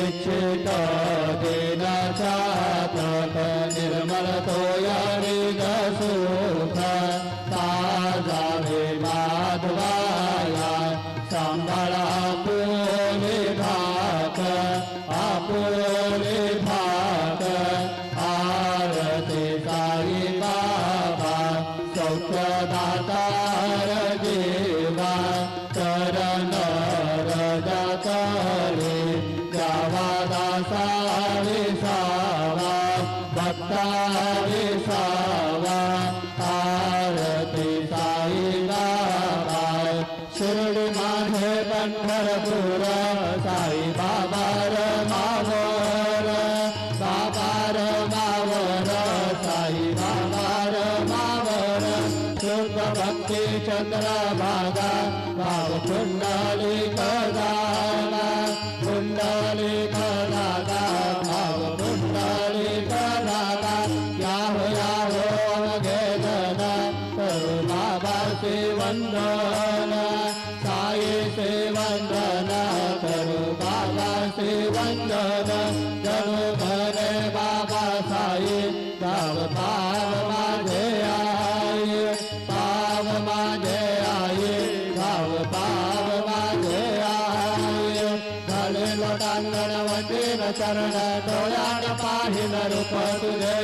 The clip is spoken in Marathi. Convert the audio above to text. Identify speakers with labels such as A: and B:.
A: इच्छित दिनाचा तप निर्मल तो यारिग सुख साजावे माधवाया सांभाळा आपुले भाक आपुले भाक आरती साई बाबा सौख्यदातार देवा चरण रजतले जावा दासा विसावा भक्ता विसावा आरती साई बाबा शिर्डी माझे पंढरपूर साई बाबा रमावर बाबा रमावर साई बाबा रमावर शुद्ध भक्ती चंद्रभागा भाव कुंडली कदाला कुंडली कदाला भाव कुंडली कदाला याहो घेदना करू बाबा से वंदन साई से वंदन करू बाबा से वंदन जनु भरे बाबा साई गाव पाव माझे आई पाव माझे आई गाव पाव माझे आई झाले लोटांगण वटीन चरण डोळ्यात पाहिन रूप तुझे